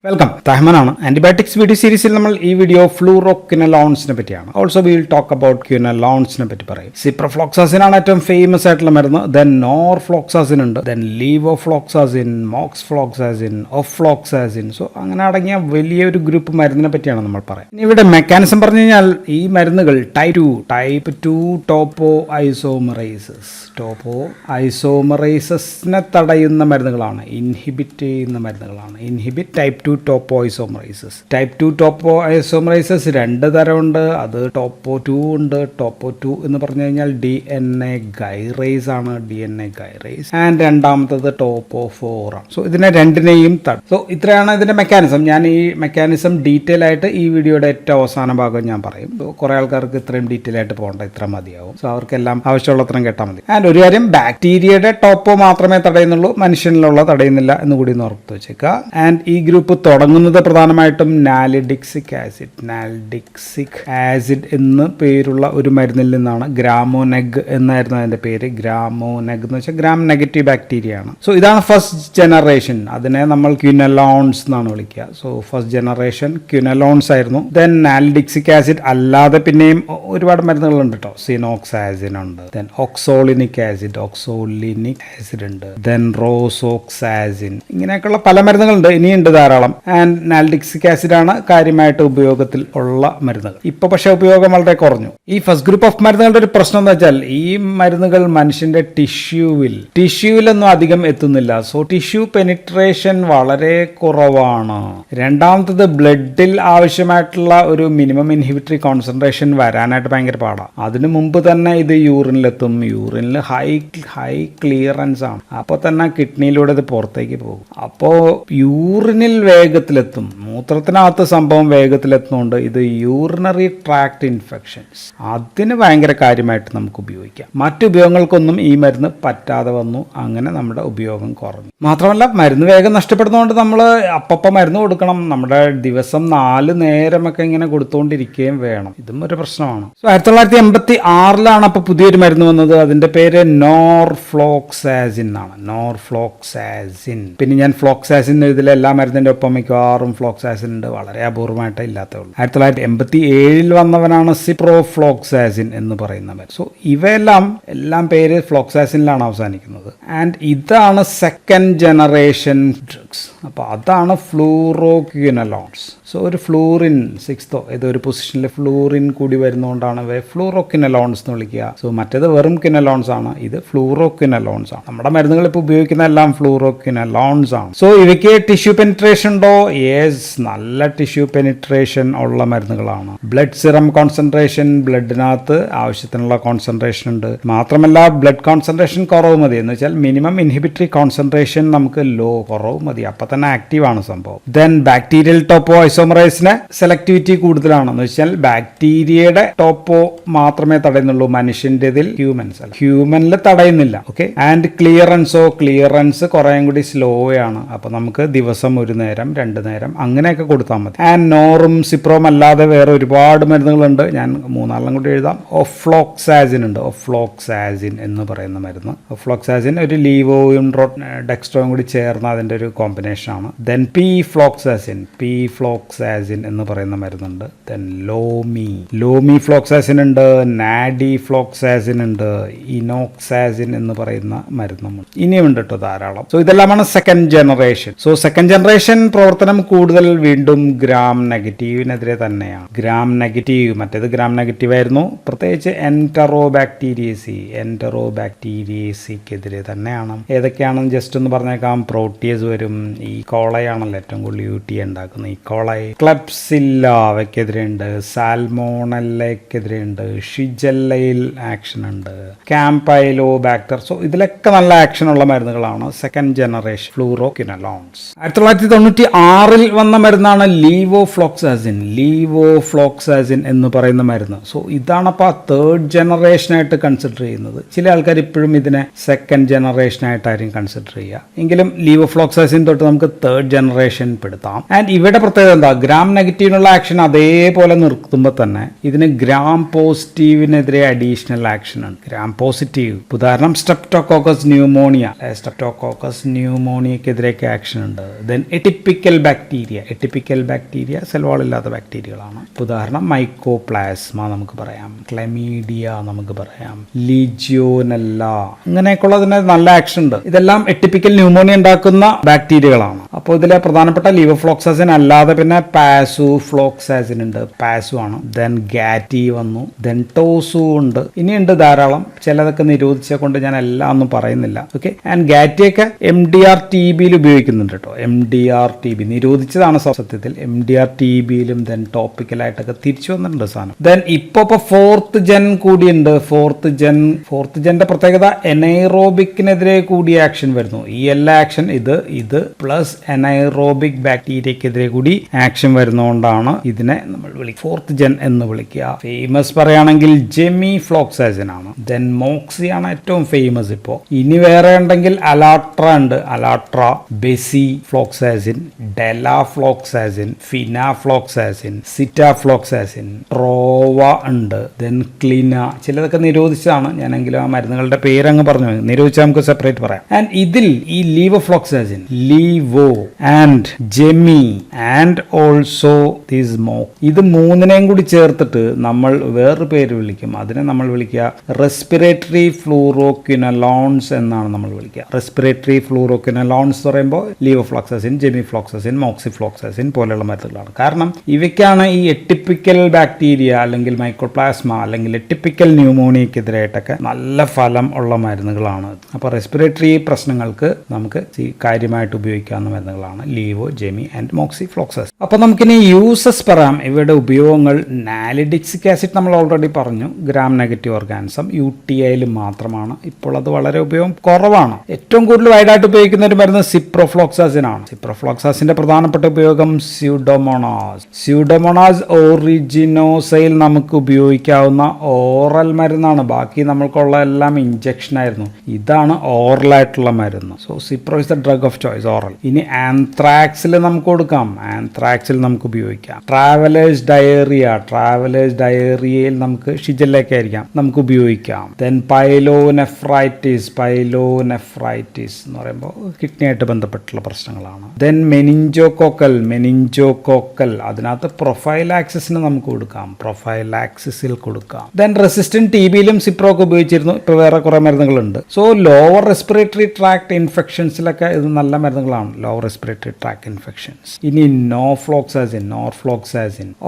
Welcome, തഹ്മനാണ്. Antibiotics video സീരീസിൽ നമ്മൾ ഈ വീഡിയോ ഫ്ലൂറോക്വിനലോൺസിനെ പറ്റിയാണ്. Also we will talk about ക്വിനലോൺസിനെ പറ്റി പറയും. സിപ്രഫ്ലോക്സാസിൻ ആണ് ഏറ്റവും ഫേമസ് ആയിട്ടുള്ള മരുന്ന്. ദെൻ നോർഫ്ലോക്സാസിൻ ഉണ്ട്, then levofloxacin, moxifloxacin, ofloxacin. So അങ്ങനെ അടങ്ങിയ വലിയൊരു ഗ്രൂപ്പ് മരുന്നിനെ പറ്റിയാണ് നമ്മൾ പറയുന്നത്. ഇനി ഇവിടെ മെക്കാനിസം പറഞ്ഞു കഴിഞ്ഞാൽ ഈ മരുന്നുകൾ ടൈപ്പ് 2 ടോപ്പോ ഐസോമറൈസസിനെ തടയുന്ന മരുന്നുകളാണ്, ഇൻഹിബിറ്റ് ചെയ്യുന്ന മരുന്നുകളാണ്. Inhibit type 2 topoisomerases. Type 2 topoisomerases രണ്ട് തരമുണ്ട്. അത് ടോപ്പോ 2 ഉണ്ട്. ടോപ്പോ 2 എന്ന് പറഞ്ഞു കഴിഞ്ഞാൽ DNA ഗൈറേസ് ആണ്, DNA ഗൈറേസ്. ആൻഡ് രണ്ടാമത്തത് ടോപ്പോ 4 ആണ്. സോ ഇതിനെ രണ്ടിനെയും സോ ഇത്രയാണ് ഇതിന്റെ മെക്കാനിസം. ഞാൻ ഈ മെക്കാനിസം ഡീറ്റെയിൽ ആയിട്ട് ഈ വീഡിയോയുടെ ഏറ്റവും അവസാന ഭാഗം ഞാൻ പറയും. കുറെ ആൾക്കാർക്ക് ഇത്രയും ഡീറ്റെയിൽ ആയിട്ട് പോകണ്ട, ഇത്ര മതിയാവും. സോ അവർക്കെല്ലാം ആവശ്യമുള്ളത്രയും കേട്ടാൽ മതി. ആൻഡ് ഒരു കാര്യം, ബാക്ടീരിയയുടെ ടോപ്പോ മാത്രമേ തടയുന്നുള്ളൂ, മനുഷ്യനിലുള്ള തടയുന്നില്ല എന്ന് കൂടി ഒന്ന് ഓർത്ത് വെച്ചേക്കുക. ആൻഡ് ഈ ഗ്രൂപ്പ് തുടങ്ങുന്നത് പ്രധാനമായിട്ടും നാലിഡിക്സിക് ആസിഡ് എന്ന് പേരുള്ള ഒരു മരുന്നിൽ നിന്നാണ്. ഗ്രാമോനെഗ് എന്നായിരുന്നു അതിന്റെ പേര്. ഗ്രാമോനെഗ് എന്ന് വെച്ചാൽ ഗ്രാം നെഗറ്റീവ് ബാക്ടീരിയ ആണ്. സോ ഇതാണ് ഫസ്റ്റ് ജനറേഷൻ. അതിനെ നമ്മൾ ക്വിനലോൺസ് എന്നാണ് വിളിക്കുക. സോ ഫസ്റ്റ് ജനറേഷൻ ക്വിനലോൺസ് ആയിരുന്നു. ദെൻ നാലിഡിക്സിക് ആസിഡ് അല്ലാതെ പിന്നെയും ഒരുപാട് മരുന്നുകളുണ്ട് കേട്ടോ. സിനോക്സാസിൻ ഉണ്ട്, ദെൻ ഓക്സോളിനിക് ആസിഡ് ഉണ്ട്, ദെൻ റോസോക്സാസിൻ, ഇങ്ങനെയൊക്കെയുള്ള പല മരുന്നുകളുണ്ട്. ഇനിയുണ്ട് ധാരാളം. ആൻഡ് നാലിഡിക്സിക് ആസിഡ് ആണ് കാര്യമായിട്ട് ഉപയോഗത്തിൽ ഉള്ള മരുന്നുകൾ. ഇപ്പൊ പക്ഷെ ഉപയോഗം വളരെ കുറഞ്ഞു. ഈ ഫസ്റ്റ് ഗ്രൂപ്പ് ഓഫ് മരുന്നുകളുടെ ഒരു പ്രശ്നം എന്ന് വെച്ചാൽ ഈ മരുന്നുകൾ മനുഷ്യന്റെ ടിഷ്യൂവിലൊന്നും അധികം എത്തുന്നില്ല. സോ ടിഷ്യൂ പെനിട്രേഷൻ വളരെ കുറവാണ്. രണ്ടാമത്തത് ബ്ലഡിൽ ആവശ്യമായിട്ടുള്ള ഒരു മിനിമം ഇൻഹിബിറ്ററി കോൺസെൻട്രേഷൻ വരാനായിട്ട് ഭയങ്കര പാടാണ്. അതിനു മുമ്പ് തന്നെ ഇത് യൂറിനിലെത്തും. യൂറിനിൽ ഹൈ ക്ലിയറൻസ് ആണ്. അപ്പോൾ തന്നെ കിഡ്നിയിലൂടെ ഇത് പുറത്തേക്ക് പോകും. അപ്പോൾ യൂറിനിൽ വേഗത്തിലെത്തും. മൂത്രത്തിനകത്ത് സംഭവം വേഗത്തിലെത്തുന്നുണ്ട്. ഇത് യൂറിനറി ട്രാക്ട് ഇൻഫെക്ഷൻസ്, അതിന് ഭയങ്കര കാര്യമായിട്ട് നമുക്ക് ഉപയോഗിക്കാം. മറ്റു ഉപയോഗങ്ങൾക്കൊന്നും ഈ മരുന്ന് പറ്റാതെ വന്നു. അങ്ങനെ നമ്മുടെ ഉപയോഗം കുറഞ്ഞു. മാത്രമല്ല മരുന്ന് വേഗം നഷ്ടപ്പെടുന്നതുകൊണ്ട് നമ്മൾ അപ്പം മരുന്ന് കൊടുക്കണം. നമ്മുടെ ദിവസം 4 നേരമൊക്കെ ഇങ്ങനെ കൊടുത്തുകൊണ്ടിരിക്കുകയും വേണം. ഇതും ഒരു പ്രശ്നമാണ്. 1986 അപ്പോൾ പുതിയൊരു മരുന്ന് വന്നത്. അതിന്റെ പേര് നോർഫ്ലോക്സാസിൻ ആണ്. പിന്നെ ഞാൻ ഫ്ലോക്സാസിൻ ഇതിലെ എല്ലാ മരുന്നിന്റെ ഒപ്പം മിക്കവാറും ഫ്ലോക്സാസിൻ ഉണ്ട്. വളരെ അപൂർവമായിട്ടേ ഇല്ലാത്തുള്ളൂ. 1987 വന്നവനാണ് സിപ്രോഫ്ലോക്സാസിൻ എന്ന് പറയുന്ന മരുന്ന്. സോ എല്ലാം പേര് ഫ്ലോക്സാസിനിലാണ് അവസാനിക്കുന്നത്. ആൻഡ് ഇതാണ് സെക്കൻഡ് ജനറേഷൻ ഡ്രഗ്സ്. അപ്പോൾ അതാണ് ഫ്ലൂറോക്വിനലോൺസ്. സോ ഒരു ഫ്ലൂറിൻ 6th ഏതൊരു പൊസിഷനിൽ ഫ്ലൂറിൻ കൂടി വരുന്നതുകൊണ്ടാണ് ഫ്ലൂറോക്വിനലോൺസ് എന്ന് വിളിക്കുക. സോ മറ്റേത് വെറും ക്വിനലോൺസ് ആണ്, ഇത് ഫ്ലൂറോക്വിനലോൺസ് ആണ്. നമ്മുടെ മരുന്നുകൾ ഇപ്പോൾ ഉപയോഗിക്കുന്ന എല്ലാം ഫ്ലൂറോക്വിനലോൺസ് ആണ്. സോ ഇവയ്ക്ക് ടിഷ്യൂ പെനിട്രേഷൻ ഉണ്ടോ? യെസ്, നല്ല ടിഷ്യൂ പെനിട്രേഷൻ ഉള്ള മരുന്നുകളാണ്. ബ്ലഡ് സിറം കോൺസെൻട്രേഷൻ, ബ്ലഡിനകത്ത് ആവശ്യത്തിനുള്ള കോൺസെൻട്രേഷൻ ഉണ്ട്. മാത്രമല്ല ബ്ലഡ് കോൺസെൻട്രേഷൻ കുറവ് മതി. എന്ന് വെച്ചാൽ മിനിമം ഇൻഹിബിറ്ററി കോൺസെൻട്രേഷൻ നമുക്ക് കുറവ് മതി. അപ്പം തന്നെ ആക്റ്റീവ് ആണ് സംഭവം. ദെൻ ബാക്ടീരിയൽ ടോപ്പോ ഐസോമറൈസിന് സെലക്ടിവിറ്റി കൂടുതലാണെന്ന് വെച്ചാൽ ബാക്ടീരിയയുടെ ടോപ്പോ മാത്രമേ തടയുന്നുള്ളൂ, മനുഷ്യൻ്റെതിൽ ഹ്യൂമനിൽ തടയുന്നില്ല. ഓക്കെ. ആൻഡ് ക്ലിയറൻസ് കുറേയും കൂടി സ്ലോ ആണ്. അപ്പൊ നമുക്ക് ദിവസം 1 നേരം 2 നേരം അങ്ങനെയൊക്കെ കൊടുത്താൽ മതി. ആൻഡ് നോറും സിപ്രോം അല്ലാതെ വേറെ ഒരുപാട് മരുന്നുകളുണ്ട്. ഞാൻ 3 കൂടി എഴുതാം. ഒഫ്ലോക്സാസിൻ ഉണ്ട്. ഒഫ്ലോക്സാസിൻ എന്ന് പറയുന്ന മരുന്ന്. ഒഫ്ലോക്സാസിൻ ഒരു ലീവോയും ഡെക്സ്ട്രോയും കൂടി ചേർന്ന അതിന്റെ ഒരു കോമ്പിനേഷൻ ആണ്. ദെൻ പി ഫ്ലോക്സാസിൻ എന്ന് പറയുന്ന മരുന്നുണ്ട്. ദെൻ ലോമി ഫ്ലോക്സാസിൻ ഉണ്ട്. നാഡി ഫ്ലോക്സാസിൻ ഉണ്ട്. ഇനോക്സാസിൻ എന്ന് പറയുന്ന മരുന്നുമുണ്ട്. ഇനിയുണ്ട് കേട്ടോ ധാരാളം. സോ ഇതെല്ലാമാണ് second generation. So second generation പ്രവർത്തനം കൂടുതൽ വീണ്ടും ഗ്രാം നെഗറ്റീവിനെതിരെ തന്നെയാണ്. മറ്റേത് ഗ്രാം നെഗറ്റീവ് ആയിരുന്നു. പ്രത്യേകിച്ച് എൻറ്ററോബാക്ടീരിയസിക്കെതിരെ തന്നെയാണ്. ഏതൊക്കെയാണെന്ന് ജസ്റ്റ് ഒന്ന് പറഞ്ഞേക്കാം. പ്രോട്ടിയസ് വരും. ഈ കോളയാണല്ലോ ഏറ്റവും കൂടുതൽ UT ഉണ്ടാക്കുന്നത്. ഈ കോളൈ, ക്ലെപ്സില്ല അവയ്ക്കെതിരെ ഉണ്ട്. സാൽമോണല്ലയ്ക്കെതിരെ ഉണ്ട്. ഷിജല്ലയിൽ ആക്ഷൻ ഉണ്ട്. ക്യാമ്പൈലോബാക്ടർ. സോ ഇതിലൊക്കെ നല്ല ആക്ഷൻ ഉള്ള മരുന്നുകളാണ് സെക്കൻഡ് ജനറേഷൻ ഫ്ലൂറോക്വിനലോൺസ്. 1996 വന്ന മരുന്നാണ് ലീവോഫ്ലോക്സാസിൻ എന്ന് പറയുന്ന മരുന്ന്. സോ ഇതാണ് അപ്പോൾ 3rd ജനറേഷനായിട്ട് കൺസിഡർ ചെയ്യുന്നത്. ചില ആൾക്കാർ ഇപ്പോഴും ഇതിനെ സെക്കൻഡ് ജനറേഷനായിട്ടായിരിക്കും കൺസിഡർ ചെയ്യുക. എങ്കിലും ലീവോഫ്ലോക്സാസിൻ തൊട്ട് നമുക്ക് 3rd ജനറേഷൻ പെടുത്താം. ആൻഡ് ഇവിടെ പ്രത്യേകത എന്താ, ഗ്രാം നെഗറ്റീവിനുള്ള ആക്ഷൻ അതേപോലെ നിർത്തുമ്പോൾ തന്നെ ഇതിന് ഗ്രാം പോസിറ്റീവിനെതിരെ അഡീഷണൽ ആക്ഷൻ ഉണ്ട്. ഗ്രാം പോസിറ്റീവ് ഉദാഹരണം സ്ട്രെപ്റ്റോകോക്കസ് ന്യൂമോണിയ, സ്ട്രെപ്റ്റോകോക്കസ് ന്യൂമോണിയക്കെതിരെയൊക്കെ ആക്ഷൻ ഉണ്ട്. ദെൻ എറ്റിപ്പിക്കൽ ബാക്ടീരിയ സെൽവാൾ ഇല്ലാത്ത ബാക്ടീരിയകളാണ്. ഉദാഹരണം മൈക്കോപ്ലാസ്മ നമുക്ക് പറയാം, ക്ലെമീഡിയ നമുക്ക് പറയാം, ലീജിയോനെല്ല, ഇങ്ങനെയൊക്കെയുള്ളതിന് നല്ല ആക്ഷൻ ഉണ്ട്. ഇതെല്ലാം എറ്റിപ്പിക്കൽ ന്യൂമോണിയ ഉണ്ടാക്കുന്ന ബാക്ടീരിയകളാണ്. അപ്പോൾ ഇതിലെ പ്രധാനപ്പെട്ട ലീവോഫ്ലോക്സാസിൻ അല്ലാതെ പിന്നെ പാസുഫ്ലോക്സാസിൻ ഉണ്ട്, പാസു ആണ്. ദെൻ ഗാറ്റി വന്നു, ദെൻ ടോസു ഉണ്ട്, ഇനിയുണ്ട് ധാരാളം. ചിലതൊക്കെ നിരോധിച്ച കൊണ്ട് ഞാൻ എല്ലാം ഒന്നും പറയുന്നില്ല. ഓക്കെ, ആൻഡ് ഗാറ്റിയൊക്കെ MDR TBയിൽ ഉപയോഗിക്കുന്നുണ്ട് കേട്ടോ. MDR TB നിരോധിച്ചതാണ് സത്യത്തിൽ. MDR TBയിലും ദെൻ ടോപ്പിക്കലായിട്ടൊക്കെ തിരിച്ചു വന്നിട്ടുണ്ട് സാധനം. ദെൻ ഇപ്പൊ 4th ജെൻ കൂടിയുണ്ട്. ഫോർത്ത് ജെന്റെ പ്രത്യേകത എനൈറോബിക്കിനെതിരെ കൂടി ആക്ഷൻ വരുന്നു. ഈ എല്ലാ ആക്ഷൻ ഇത് പ്ലസ് എനൈറോബിക് ബാക്ടീരിയക്കെതിരെ കൂടി ആക്ഷൻ വരുന്നതുകൊണ്ടാണ് ഇതിനെ നമ്മൾ 4th ജെൻ എന്ന് വിളിക്കുക. ഫേമസ് പറയുകയാണെങ്കിൽ ജെമി ഫ്ലോക്സാസിൻ ആണ്. ദെൻ മോക്സി ആണ് ഏറ്റവും ഫേമസ്. ഇപ്പോൾ ഇനി വേറെ ഉണ്ടെങ്കിൽ അലാട്ര ഉണ്ട്, അലാട്ര, ബെസി ഫ്ലോക്സാസിൻ, ഡെലാഫ്ലോക്സാസിൻ, ഫിനാഫ്ലോക്സാസിൻ, സിറ്റാഫ്ലോക്സാസിൻ, ട്രോവ ഉണ്ട്. ദെൻ ക്ലിന, ചിലതൊക്കെ നിരോധിച്ചതാണ്. ഞാനെങ്കിലും ആ മരുന്നുകളുടെ പേരങ്ങ് പറഞ്ഞു, നിരോധിച്ചാൽ നമുക്ക് സെപ്പറേറ്റ് പറയാം. ആൻഡ് ഇതിൽ ഈ levofloxacin, levo and gemi and also this mox, ഇത് മൂന്നിനെയും കൂടി ചേർത്തിട്ട് നമ്മൾ വേറൊരു പേര് വിളിക്കും. അതിനെ നമ്മൾ വിളിക്കുക റെസ്പിറേറ്ററി ഫ്ലൂറോക്വിനലോൺസ് എന്നാണ് നമ്മൾ വിളിക്കുക. റെസ്പിറേറ്ററി ഫ്ലൂറോക്വിനലോൺസ് എന്ന് പറയുമ്പോൾ ലീവോഫ്ലോക്സാസിൻ, ജെമിഫ്ലോക്സാസിൻ, മോക്സിഫ്ലോക്സാസിൻ പോലെയുള്ള മരുന്നുകളാണ്. കാരണം ഇവയ്ക്കാണ് ഈ എറ്റിപ്പിക്കൽ ബാക്ടീരിയ അല്ലെങ്കിൽ മൈക്രോപ്ലാസ്മ അല്ലെങ്കിൽ എറ്റിപ്പിക്കൽ ന്യൂമോണിയക്കെതിരായിട്ടൊക്കെ നല്ല ഫലം ഉള്ള മരുന്നുകളാണ്. അപ്പോൾ റെസ്പിറേറ്ററി പ്രശ്നങ്ങൾക്ക് നമുക്ക് കാര്യമായിട്ട് ഉപയോഗിക്കാവുന്ന മരുന്നുകളാണ് ലീവോ, ജെമി ആൻഡ് മോക്സിഫ്ലോക്സാസിൻ. അപ്പോൾ നമുക്കിനി യൂസസ് പറയാം. ഇവയുടെ ഉപയോഗങ്ങൾ. നാലിഡിക്സിക് ആസിഡ് നമ്മൾ ഓൾറെഡി പറഞ്ഞു, ഗ്രാം നെഗറ്റീവ് ഓർഗാനിസം, UTIയിൽ മാത്രമാണ്. ഇപ്പോൾ അത് വളരെ ഉപയോഗം കുറവാണ്. ഏറ്റവും കൂടുതൽ വൈഡായിട്ട് ഉപയോഗിക്കുന്ന ഒരു മരുന്ന് സിപ്രോഫ്ലോക്സാസിൻ ആണ്. സിപ്രോഫ്ലോക്സാസിന്റെ പ്രധാനപ്പെട്ട ഉപയോഗം സ്യൂഡോമോണാസ് ഒറിജിനോസയിൽ നമുക്ക് ഉപയോഗിക്കാവുന്ന ഓറൽ മരുന്നാണ്. ബാക്കി നമ്മൾക്കുള്ള എല്ലാം ഇഞ്ചക്ഷൻ ആയിരുന്നു. ഇതാണ് ഓറലായിട്ടുള്ള മരുന്ന്. So cipro is the drug of choice, oral. ഇനി ആന്ത്രാക്സിൽ നമുക്ക് കൊടുക്കാം, ആന്ത്രാക്സിൽ നമുക്ക് ഉപയോഗിക്കാം. ട്രാവലേഴ്സ് ഡയറിയയിൽ നമുക്ക് ഷിജല്ലൊക്കെ ആയിരിക്കാം നമുക്ക് ഉപയോഗിക്കാം. ദെൻ പൈലോനെഫ്രൈറ്റിസ് എന്ന് പറയുമ്പോൾ കിഡ്നിയായിട്ട് ബന്ധപ്പെട്ടുള്ള പ്രശ്നങ്ങളാണ്. ദെൻ മെനിഞ്ചോകോക്കൽ അതിനകത്ത് പ്രൊഫൈലാക്സിസിന് നമുക്ക് കൊടുക്കാം, പ്രൊഫൈലാക്സിസിൽ കൊടുക്കാം. ദെൻ റെസിസ്റ്റന്റ് TBയിലും സിപ്രോക്ക് ഉപയോഗിച്ചിരുന്നു. ഇപ്പോൾ വേറെ കുറെ മരുന്നുകളുണ്ട്. സോ ലോവർ റെസ്പിറേറ്ററി ട്രാക്ട് ഇൻഫെക്ഷൻസിലൊക്കെ ഇത് നല്ല മരുന്നുകളാണ്, ലോവർ റെസ്പിറേറ്ററി ട്രാക്ട് ഇൻഫെക്ഷൻസ്. ഇനി നോർഫ്ലോക്സാസിൻ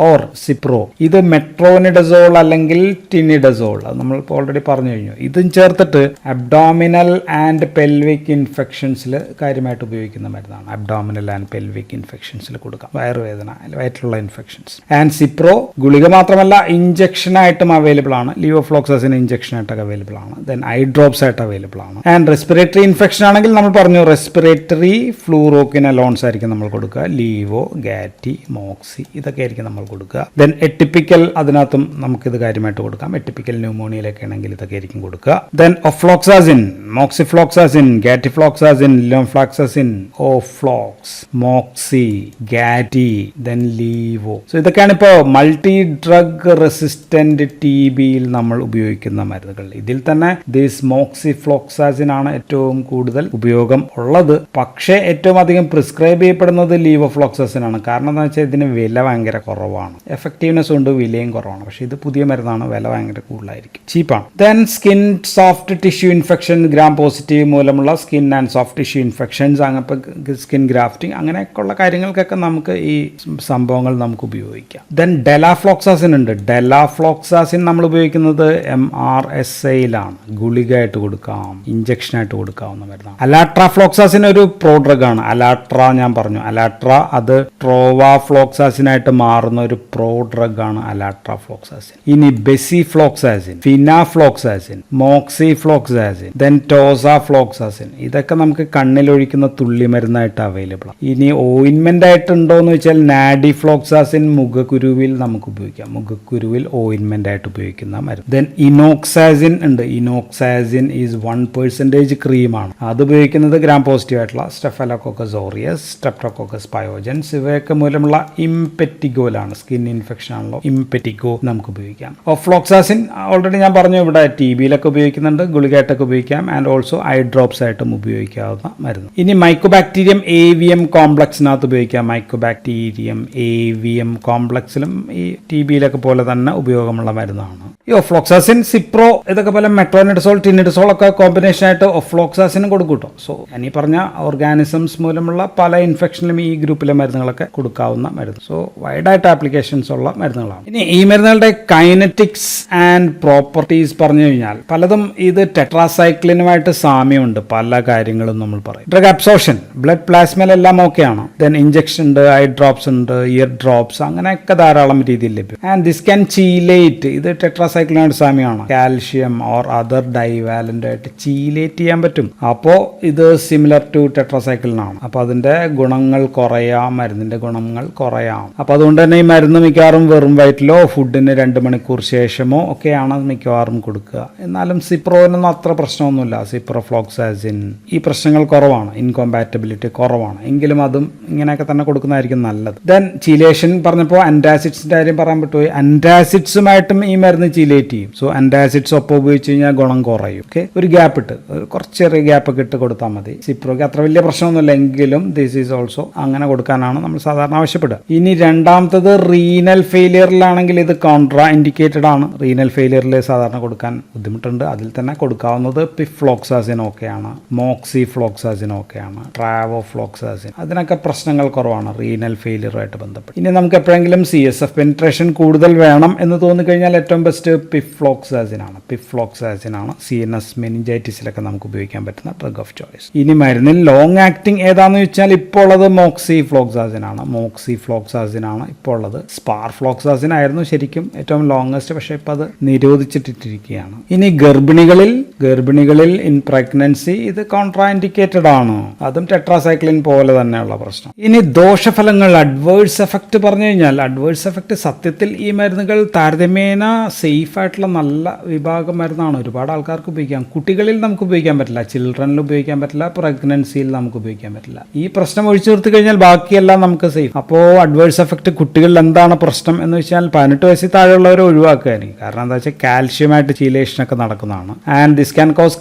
ഓർ സിപ്രോ, ഇത് മെട്രോനിഡസോൾ അല്ലെങ്കിൽ ടിനിഡസോൾ, അത് നമ്മൾ ഓൾറെഡി പറഞ്ഞു കഴിഞ്ഞു. ഇതും ചേർത്തിട്ട് അബ്ഡോമിനൽ ആൻഡ് പെൽവിക് ഇൻഫെക്ഷൻസിൽ കാര്യമായിട്ട് ഉപയോഗിക്കുന്ന മരുന്നാണ്. അബ്ഡോമിനൽ ആൻഡ് പെൽവിക് ഇൻഫെക്ഷൻസിൽ കൊടുക്കാം, വയറുവേദന, വയറ്റിലുള്ള ഇൻഫെക്ഷൻസ്. ആൻഡ് സിപ്രോ ഗുളിക മാത്രമല്ല ഇഞ്ചക്ഷനായിട്ടും അവൈലബിൾ ആണ്. ലിയോഫ്ലോക്സാസിൻ ഇഞ്ചക്ഷനായിട്ടൊക്കെ അവൈലബിൾ ആണ്. ദെൻ ഐ ഡ്രോപ്സ് ആയിട്ട് അവൈലബിൾ ആണ്. ആൻഡ് റെസ്പിറേറ്ററി ഇൻഫെക്ഷൻ ആണെങ്കിൽ നമ്മൾ പറഞ്ഞു റെസ്പിറേറ്ററി ഫ്ലൂറോക്വിനലോൺസ് ആയിരിക്കും നമ്മൾ കൊടുക്കുക. ലീവോ, ഗാറ്റി, മോക്സി ഇതൊക്കെ ആയിരിക്കും നമ്മൾ കൊടുക്കുക. ദെൻ എറ്റിപ്പിക്കൽ, അതിനകത്തും നമുക്കിത് കാര്യമായിട്ട് കൊടുക്കാം. എറ്റിപ്പിക്കൽ ന്യൂമോണിയയിലൊക്കെ ആണെങ്കിൽ ഇതൊക്കെ ആയിരിക്കും കൊടുക്കുക. Then ofloxacin, moxifloxacin, gatifloxacin, lomefloxacin, oflox, moxi, gati, then levo. So ഇതൊക്കെയാണ് ഇപ്പോൾ മൾട്ടി ഡ്രഗ് റെസിസ്റ്റന്റ് TBയിൽ നമ്മൾ ഉപയോഗിക്കുന്ന മരുന്നുകൾ. ഇതിൽ തന്നെ ദിസ് മോക്സിഫ്ലോക്സാസിൻ ആണ് ഏറ്റവും കൂടുതൽ ഉപയോഗം ഉള്ളത്. പക്ഷേ ഏറ്റവും അധികം പ്രിസ്ക്രൈബ് ചെയ്യപ്പെടുന്നത് ലീവോഫ്ലോക്സാസിൻ ആണ്. കാരണം എന്താ വെച്ചാൽ ഇതിന് വില ഭയങ്കര കുറവാണ്, എഫക്റ്റീവ്നെസ് ഉണ്ട്, വിലയും കുറവാണ്. പക്ഷേ ഇത് പുതിയ മരുന്നാണ്, വില ഭയങ്കര കൂടുതലായിരിക്കും, ചീപ്പാണ്. Then skin soft tissue infection, gram positive മൂലമുള്ള skin and soft tissue infections, അങ്ങനെ സ്കിൻ ഗ്രാഫ്റ്റിംഗ്, അങ്ങനെയൊക്കെയുള്ള കാര്യങ്ങൾക്കൊക്കെ നമുക്ക് ഈ സംഭവങ്ങൾ നമുക്ക് ഉപയോഗിക്കാം. ദെൻ ഡെലാഫ്ലോക്സാസിൻ ഉണ്ട്. ഡെലാഫ്ലോക്സാസിൻ നമ്മൾ ഉപയോഗിക്കുന്നത് MRSAയിലാണ്. ഗുളികയായിട്ട് കൊടുക്കാം, ഇഞ്ചക്ഷനായിട്ട് കൊടുക്കാവുന്ന മരുന്നാണ്. അലാട്രാഫ്ലോക്സാസിൻ ഒരു പ്രോഡ്രഗ് ആണ്. അലാട്ര ഞാൻ പറഞ്ഞു, അലാട്ര അത് ട്രോവാഫ്ലോക്സാസിനായിട്ട് മാറുന്ന ഒരു പ്രോഡ്രഗ് ആണ് അലാട്രാഫ്ലോക്സാസിൻ. ഇനി ബെസിഫ്ലോക്സാസിൻ, ഫിനാഫ്ലോക്സാസിൻ, മോക്സിഫ്ലോക്സാസിൻ, ദെൻ ഡോസാഫ്ലോക്സാസിൻ ഇതൊക്കെ നമുക്ക് കണ്ണിലൊഴിക്കുന്ന തുള്ളി മരുന്നായിട്ട് അവൈലബിൾ ആണ്. ഇനി ഓയിൻമെന്റ് ആയിട്ട് ഉണ്ടോ എന്ന് വെച്ചാൽ നാഡിഫ്ലോക്സാസിൻ മുഖക്കുരുവിൽ നമുക്ക് ഉപയോഗിക്കാം. മുഖക്കുരുവിൽ ഓയിൻമെന്റ് ആയിട്ട് ഉപയോഗിക്കുന്ന മരുന്ന്. ദെൻ ഇനോക്സാസിൻ ഉണ്ട്. ഇനോക്സാസിൻ ഈസ് 1% ക്രീമാണ്. അത് ഉപയോഗിക്കുന്നത് ഗ്രാം പോസിറ്റീവ് ആയിട്ടുള്ള സ്റ്റെഫലോകോക്കസ് ഓറിയസ്, സ്ട്രെപ്റ്റോകോക്കസ് പയോജൻസ് ഇവയൊക്കെ മൂലമുള്ള ഇംപെറ്റിഗോയിലാണ്. സ്കിൻ ഇൻഫെക്ഷൻ ആണല്ലോ ഇംപെറ്റിഗോ നമുക്ക് ഉപയോഗിക്കാം. ഓഫ്ലോക്സാസിൻ ഓൾറെഡി ഞാൻ പറഞ്ഞു, ഇവിടെ TB-യിലൊക്കെ ഉപയോഗിക്കുന്നുണ്ട്, ഗുളികയായിട്ടൊക്കെ ഉപയോഗിക്കാം, ആൻഡ് ഓൾസോ ഐ ഡ്രോപ്സ് ആയിട്ടും ഉപയോഗിക്കാവുന്ന മരുന്ന്. ഇനി മൈക്കോബാക്ടീരിയം AVM കോംപ്ലക്സിനകത്ത് ഉപയോഗിക്കാം. മൈക്കോബാക്ടീരിയം AVM കോംപ്ലക്സിലും ഈ TB-യിലൊക്കെ പോലെ തന്നെ ഉപയോഗമുള്ള മരുന്നാണ്. ഈ ഒഫ്ലോക്സാസിൻ, സിപ്രോ ഇതൊക്കെ പോലെ മെട്രോനിഡസോൾ, ടിനിഡസോൾ ഒക്കെ കോമ്പിനേഷൻ ആയിട്ട് ഒഫ്ലോക്സാസിനും കൊടുക്കും കേട്ടോ. സോ ഞാൻ ഈ പറഞ്ഞ ഓർഗാനിസംസ് മൂലമുള്ള പല ഇൻഫെക്ഷനിലും ഈ ഗ്രൂപ്പിലെ മരുന്നുകളൊക്കെ കൊടുക്കാവുന്ന മരുന്ന്. സോ വൈഡായിട്ട് ആപ്ലിക്കേഷൻസ് ഉള്ള മരുന്നുകളാണ്. ഇനി ഈ മരുന്നുകളുടെ കൈനറ്റിക്സ് ആൻഡ് പ്രോപ്പർട്ടീസ് പറഞ്ഞു കഴിഞ്ഞാൽ പലതും ഇത് ടെട്രാസൈക്ലിനുമായിട്ട് സാമ്യമുണ്ട്. പല കാര്യങ്ങളും നമ്മൾ പറയും. ഡ്രഗ് അബ്സോർപ്ഷൻ, ബ്ലഡ് പ്ലാസ്മയിലെല്ലാം ഓക്കെയാണ്. ദെൻ ഇഞ്ചക്ഷൻ ഉണ്ട്, ഐ ഡ്രോപ്സ് ഉണ്ട്, ഇയർ ഡ്രോപ്സ്, അങ്ങനെയൊക്കെ ധാരാളം രീതിയിൽ ലഭ്യം. ആൻഡ് ദിസ് ക്യാൻ ചീലേറ്റ്, ഇത് ടെട്രാസൈക്ലിനായിട്ട് സാമ്യമാണ്. കാൽഷ്യം ഓർ അതർ ഡൈവാലന്റ് ആയിട്ട് ചീലേറ്റ് ചെയ്യാൻ പറ്റും. അപ്പോൾ ഇത് സിമിലർ ടു ടെട്രാസൈക്ലിനാണ്. അപ്പോൾ അതിന്റെ ഗുണങ്ങൾ കുറയാം, മരുന്നിന്റെ ഗുണങ്ങൾ കുറയാം. അപ്പോൾ അതുകൊണ്ട് തന്നെ ഈ മരുന്ന് മിക്കവാറും വെറും വയറ്റിലോ ഫുഡിന് 2 മണിക്കൂർ ശേഷമോ ഒക്കെയാണ് മിക്കവാറും കൊടുക്കുക. എന്നാലും സിപ്രോനൊന്നും അത്ര പ്രശ്നമൊന്നുമില്ല. സിപ്രോഫ്ലോക്സാസിൻ ഈ പ്രശ്നങ്ങൾ കുറവാണ്, ഇൻകോമ്പാറ്റബിലിറ്റി കുറവാണ്. എങ്കിലും അതും ഇങ്ങനെയൊക്കെ തന്നെ കൊടുക്കുന്നതായിരിക്കും നല്ലത്. ദെൻ ചീലേഷൻ പറഞ്ഞപ്പോൾ അന്റാസിഡ്സിന്റെ കാര്യം പറയാൻ പറ്റുമോ? അന്റാസിഡ്സുമായിട്ടും ഈ മരുന്ന് ചീലേറ്റ് ചെയ്യും. സോ അന്റാസിഡ്സ് ഒപ്പം ഉപയോഗിച്ച് കഴിഞ്ഞാൽ ഗുണം കുറയും. ഓക്കെ, ഒരു ഗ്യാപ്പ് ഇട്ട്, കുറച്ച് ചെറിയ ഗ്യാപ്പ് ഒക്കെ ഇട്ട് കൊടുത്താൽ മതി. സിപ്രോക്ക് അത്ര വലിയ പ്രശ്നമൊന്നുമില്ല, എങ്കിലും ദിസ് ഈസ് ഓൾസോ അങ്ങനെ കൊടുക്കാനാണ് നമ്മൾ സാധാരണ ആവശ്യപ്പെടുക. ഇനി രണ്ടാമത്തത് റീനൽ ഫെയിലിയറിലാണെങ്കിൽ ഇത് കോൺട്രാ ഇൻഡിക്കേറ്റഡ് ആണ്. റീനൽ ഫെയിലിയറിൽ സാധാരണ കൊടുക്കാൻ ബുദ്ധിമുട്ടുണ്ട്. അതിൽ തന്നെ കൊടുക്കാവുന്നത് പിഫ്ലോക്സാസിൻ ഓക്കെയാണ്, മോക്സിഫ്ലോക്സാസിൻ ഓക്കെയാണ്, ട്രാവോഫ്ലോക്സാസിൻ, അതിനൊക്കെ പ്രശ്നങ്ങൾ കുറവാണ് റീനൽ ഫെയിലിയറുമായിട്ട് ബന്ധപ്പെട്ട്. ഇനി നമുക്ക് എപ്പോഴെങ്കിലും CSF പെനിട്രേഷൻ കൂടുതൽ വേണം എന്ന് തോന്നിക്കഴിഞ്ഞാൽ ഏറ്റവും ബെസ്റ്റ് പിഫ്ലോക്സാസിൻ ആണ്. പിഫ്ലോക്സാസിൻ ആണ് CNS മെനിഞ്ചൈറ്റിസിലൊക്കെ നമുക്ക് ഉപയോഗിക്കാൻ പറ്റുന്ന ഡ്രഗ് ഓഫ് ചോയ്സ്. ഇനി മരുന്നിൽ ലോങ് ആക്ടിങ് ഏതാണെന്ന് വെച്ചാൽ ഇപ്പോൾ ഉള്ളത് മോക്സിഫ്ലോക്സാസിൻ ആണ്. മോക്സിഫ്ലോക്സാസിൻ ആണ് ഇപ്പോൾ ഉള്ളത്. സ്പാർഫ്ലോക്സാസിൻ ആയിരുന്നു ശരിക്കും ഏറ്റവും ലോങ്സ്റ്റ്, പക്ഷേ ഇപ്പം അത് നിരോധിച്ചിട്ടിരിക്കുകയാണ്. ഇനി ഗർഭിണികളിൽ ഇൻ പ്രഗ്നൻസി ഇത് കോൺട്രാ ഇൻഡിക്കേറ്റഡ് ആണ്. അതും ടെട്രാസൈക്ലിൻ പോലെ തന്നെയുള്ള പ്രശ്നം. ഇനി ദോഷഫലങ്ങൾ, അഡ്വേഴ്സ് എഫക്റ്റ് പറഞ്ഞു കഴിഞ്ഞാൽ അഡ്വേഴ്സ് എഫക്റ്റ് സത്യത്തിൽ ഈ മരുന്നുകൾ താരതമ്യേന സേഫ് ആയിട്ടുള്ള നല്ല വിഭാഗം മരുന്നാണ്. ഒരുപാട് ആൾക്കാർക്ക് ഉപയോഗിക്കാം. കുട്ടികളിൽ നമുക്ക് ഉപയോഗിക്കാൻ പറ്റില്ല, ചിൽഡ്രനിൽ ഉപയോഗിക്കാൻ പറ്റില്ല, പ്രഗ്നൻസിയിൽ നമുക്ക് ഉപയോഗിക്കാൻ പറ്റില്ല. ഈ പ്രശ്നം ഒഴിച്ചു നിർത്തി കഴിഞ്ഞാൽ ബാക്കിയെല്ലാം നമുക്ക് സേഫ്. അപ്പോൾ അഡ്വേഴ്സ് എഫക്റ്റ് കുട്ടികളിൽ എന്താണ് പ്രശ്നം എന്ന് വെച്ചാൽ 18 വയസ്സിൽ താഴെയുള്ളവരെ ഒഴിവാക്കുകയായിരിക്കും. കാരണം എന്താ വെച്ചാൽ കാൽഷ്യമായിട്ട് ചീലേഷനൊക്കെ നടക്കുന്നതാണ്. And this can cause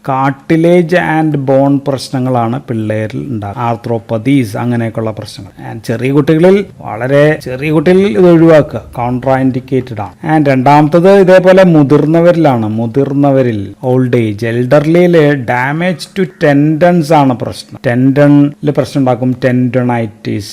cartilage and bone പ്രശ്നങ്ങളാണ് പിള്ളേരിൽ ഉണ്ടാകുന്നത്. ആർത്രോപ്പതീസ് അങ്ങനെയൊക്കെയുള്ള പ്രശ്നങ്ങൾ. ആൻഡ് ചെറിയ കുട്ടികളിൽ ഇത് ഒഴിവാക്കുക, കോൺട്രാ ഇൻഡിക്കേറ്റഡ് ആണ്. ആൻഡ് രണ്ടാമത്തത് ഇതേപോലെ മുതിർന്നവരിൽ ഓൾഡ് ഏജ്, എൽഡർലിയിൽ ഡാമേജ് ടു ടെൻഡൻസ് ആണ് പ്രശ്നം. ടെൻഡനിൽ പ്രശ്നം ഉണ്ടാക്കും. ടെൻഡനൈറ്റിസ്,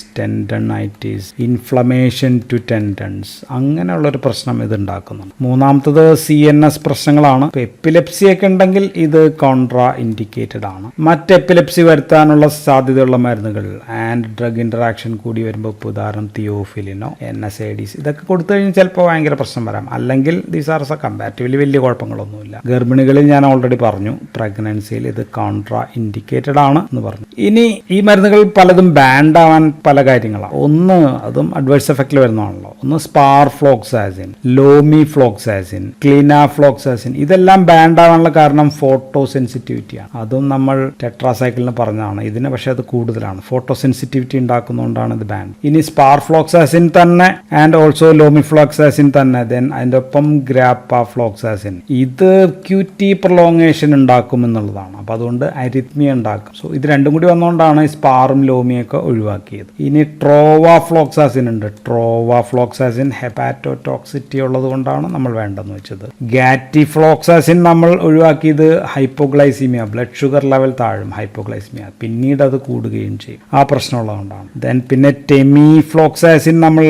ഇൻഫ്ലമേഷൻ ടു ടെൻഡൻസ്, അങ്ങനെയുള്ളൊരു പ്രശ്നം ഇത് ഉണ്ടാക്കുന്നുണ്ട്. മൂന്നാമത്തത് CNS പ്രശ്നങ്ങളാണ്. എപ്പിലെപ്സി ഒക്കെ ഉണ്ടെങ്കിൽ ഇത് കോൺട്രാ ഇൻഡിക്കേറ്റഡ് ആണ്. മറ്റ് എപ്പിലെപ്സി വരുത്താനുള്ള സാധ്യതയുള്ള മരുന്നുകൾ ആൻഡ് ഡ്രഗ് ഇന്ററാക്ഷൻ കൂടി വരുമ്പോൾ ഉദാഹരണം തിയോഫിലിനോ NSAIDs ഇതൊക്കെ കൊടുത്തു കഴിഞ്ഞാൽ ചിലപ്പോൾ ഭയങ്കര പ്രശ്നം വരാം. അല്ലെങ്കിൽ ദീസ് ആർ കമ്പാരിറ്റീവ്ലി വലിയ കുഴപ്പങ്ങളൊന്നുമില്ല. ഗർഭിണികളിൽ ഞാൻ ഓൾറെഡി പറഞ്ഞു, പ്രഗ്നൻസിയിൽ ഇത് കോൺട്രാ ഇൻഡിക്കേറ്റഡ് ആണ് എന്ന് പറഞ്ഞു. ഇനി ഈ മരുന്നുകൾ പലതും ബാൻഡ് ആവാൻ പല കാര്യങ്ങളാണ്. ഒന്ന് അതും അഡ്വേഴ്സ് എഫക്റ്റിൽ വരുന്നതാണല്ലോ. ഒന്ന് സ്പാർഫ്ലോക്സാസിൻ, ലോമിഫ്ലോക്സാസിൻ, ക്ലിനാഫ്ലോക്സാസിൻ, ഇതെല്ലാം ബാൻഡ് ആവാനുള്ള കാരണം ഫോട്ടോ സെൻസിറ്റിവിറ്റിയാണ്. അതും നമ്മൾ ടെട്രാസൈക്ലിന് പറഞ്ഞതാണ്. ഇതിന് പക്ഷേ അത് കൂടുതലാണ്. ഫോട്ടോ സെൻസിറ്റിവിറ്റി ഉണ്ടാക്കുന്നതുകൊണ്ടാണ് ഇത് ബാൻഡ്. ഇനി സ്പാർഫ്ലോക്സാസിൻ തന്നെ ആൻഡ് ഓൾസോ ലോമിഫ്ലോക്സാസിൻ തന്നെ, ദെൻ അതിൻ്റെ ഒപ്പം ഗ്രാപ്പാഫ്ലോക്സാസിൻ, ഇത് QT പ്രൊലോങ്ങേഷൻ ഉണ്ടാക്കും എന്നുള്ളതാണ്. അപ്പോൾ അതുകൊണ്ട് അരിത്മിയ ഉണ്ടാക്കും. സോ ഇത് രണ്ടും കൂടി വന്നുകൊണ്ടാണ് സ്പാറും ലോമിയൊക്കെ ഒഴിവാക്കിയത്. ഇനി ട്രോവാഫ്ലോക്സാസിൻ ഉണ്ട്. ട്രോവാഫ്ലോക്സാസിൻ ഹെപ്പാറ്റോടോക്സിറ്റി ഉള്ളത് കൊണ്ടാണ് നമ്മൾ വേണ്ടെന്ന് വെച്ചത്. ഗാറ്റിഫ്ലോക്സാസിൻ നമ്മൾ ഒഴിവാക്കിയത് ഹൈപ്പോഗ്ലൈസീമിയ, ബ്ലഡ് ഷുഗർ ലെവൽ താഴും, ഹൈപ്പോഗ്ലൈസീമിയ പിന്നീട് അത് കൂടുകയും ചെയ്യും. ആ പ്രശ്നമുള്ളതുകൊണ്ടാണ്. ദെൻ പിന്നെ ടെമിഫ്ലോക്സാസിൻ നമ്മൾ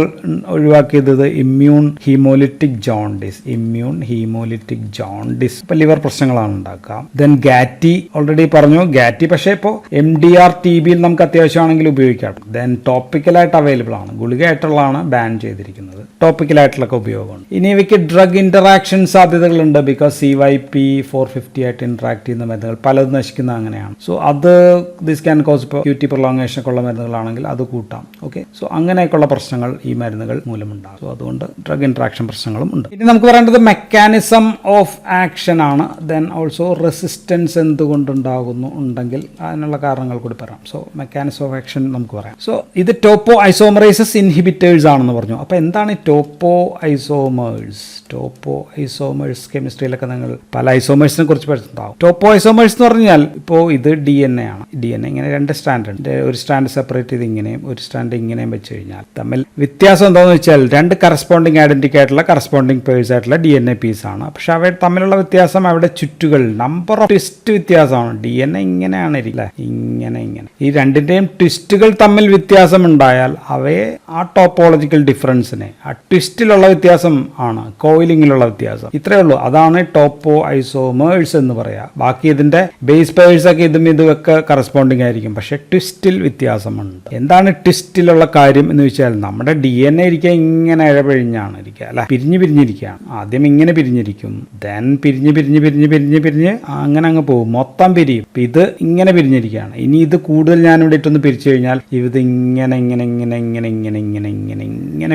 ഒഴിവാക്കിയത് ഇമ്മ്യൂൺ ഹീമോലിറ്റിക് ജോണ്ടിസ്, ഇപ്പോൾ ലിവർ പ്രശ്നങ്ങളാണ് ഉണ്ടാക്കുക. ദെൻ ഗാറ്റി ഓൾറെഡി പറഞ്ഞു. ഗാറ്റി പക്ഷേ ഇപ്പോൾ MDR TBയിൽ നമുക്ക് അത്യാവശ്യമാണെങ്കിൽ ഉപയോഗിക്കാം. ദെൻ ടോപ്പിക്കലായിട്ട് അവൈലബിൾ ആണ്. ഗുളികയായിട്ടുള്ളതാണ് ബാൻ ചെയ്തിരിക്കുന്നത്. ടോപ്പിക്കലായിട്ടുള്ളൊക്കെ ഉപയോഗമുണ്ട്. ഇനി ഇവയ്ക്ക് ഡ്രഗ് ഇന്ററാക്ഷൻ സാധ്യതകളുണ്ട്. ബിക്കോസ് CYP 450 ആയിട്ട് ഇന്ററാക്ട് ചെയ്യുന്ന മരുന്നുകൾ പലതും നശിക്കുന്ന അങ്ങനെയാണ്. സോ അത് ദിസ് ക്യാൻ കോസ് ഇപ്പോൾ ക്യൂറ്റി പ്രൊലോങ്ങേഷൻ ഒക്കെ ഉള്ള മരുന്നുകളാണെങ്കിൽ അത് കൂട്ടാം. ഓക്കെ, സോ അങ്ങനെയൊക്കെയുള്ള പ്രശ്നങ്ങൾ ഈ മരുന്നുകൾ മൂലമുണ്ടാകും. സോ അതുകൊണ്ട് ഡ്രഗ് ഇന്ററാക്ഷൻ പ്രശ്നങ്ങളും ഉണ്ട്. ഇനി നമുക്ക് പറയേണ്ടത് മെക്കാനിസം ഓഫ് ആക്ഷൻ ആണ്. ദെൻ ഓൾസോ റെസിസ്റ്റൻസ് എന്തുകൊണ്ടുണ്ടാകുന്നു ഉണ്ടെങ്കിൽ അതിനുള്ള കാരണങ്ങൾ കൂടി പറയാം. സോ മെക്കാനിസം ഓഫ് ആക്ഷൻ നമുക്ക് പറയാം. സോ ഇത് ടോപ്പോ ഐസോമറൈസസ് ഇൻഹിബിറ്റേഴ്സ് ആണെന്ന് പറഞ്ഞു. അപ്പോൾ എന്താണ് ടോപ്പോ ഐസോമേഴ്സ്? ടോപ്പോ ഐസോമേഴ്സ് കെമിസ്ട്രിയിലൊക്കെ നിങ്ങൾ പല ഐസോമേഴ്സിനെ കുറിച്ച് പഠിച്ചിട്ടുണ്ടാവും. ടോപ്പോ ഐസോമേഴ്സ് എന്ന് പറഞ്ഞാൽ ഇപ്പോൾ ഇത് DNA ആണ്. DNA ഇങ്ങനെ 2 സ്റ്റാൻഡ് ഉണ്ട്. ഒരു സ്റ്റാൻഡ് സെപ്പറേറ്റ് ചെയ്ത് ഇങ്ങനെയും ഒരു സ്റ്റാൻഡ് ഇങ്ങനെയും വെച്ച് കഴിഞ്ഞാൽ തമ്മിൽ വ്യത്യാസം എന്താണെന്ന് വെച്ചാൽ 2 കറസ്പോണ്ടിങ് ഐഡന്റിറ്റി ആയിട്ടുള്ള കറസ്പോണ്ടിങ് പേഴ്സ് ആയിട്ടുള്ള DNA പീസ് ആണ്. പക്ഷെ അവ തമ്മിലുള്ള വ്യത്യാസം അവിടെ ചുറ്റുകൾ നമ്പർ ഓഫ് ട്വിസ്റ്റ് വ്യത്യാസമാണ്. DNA ഇങ്ങനെയാണ് ഇരിക്കില്ല, ഇങ്ങനെ ഈ രണ്ടിൻ്റെയും ട്വിസ്റ്റുകൾ തമ്മിൽ വ്യത്യാസം ഉണ്ടായാൽ അവയെ ആ ടോപ്പോളജിക്കൽ ഡിഫറൻസിനെ ആ ട്വിസ്റ്റിലുള്ള വ്യത്യാസം ആണ് കോയിലിങ്ങിലുള്ള വ്യത്യാസം. ഇത്രയേ ഉള്ളൂ. അതാണ് ടോപ്പോ ഐസോമേഴ്സ് എന്ന് പറയാ. ബാക്കി ഇതിന്റെ ബേസ് പേഴ്സ് ഒക്കെ ഇതുമൊക്കെ കറസ്പോണ്ടിങ് ആയിരിക്കും, പക്ഷെ ട്വിസ്റ്റിൽ വ്യത്യാസമുണ്ട്. എന്താണ് ട്വിസ്റ്റിലുള്ള കാര്യം എന്ന് വെച്ചാൽ നമ്മുടെ DNA ഇരിക്കുക ഇങ്ങനെ ഇഴപിഴിഞ്ഞാണ് ഇരിക്കുക, അല്ലെ, പിരിഞ്ഞിരിക്കുകയാണ്. ആദ്യം ഇങ്ങനെ പിരിഞ്ഞിരിക്കും, ദെൻ പിരിഞ്ഞ് അങ്ങനെ അങ്ങ് പോകും, മൊത്തം പിരിയും. ഇത് ഇങ്ങനെ പിരിഞ്ഞിരിക്കുകയാണ്. ഇനി ഇത് കൂടുതൽ ഞാൻ ഇവിടെ ഇട്ടൊന്ന് പിരിച്ചു കഴിഞ്ഞാൽ ഇത് ഇങ്ങനെ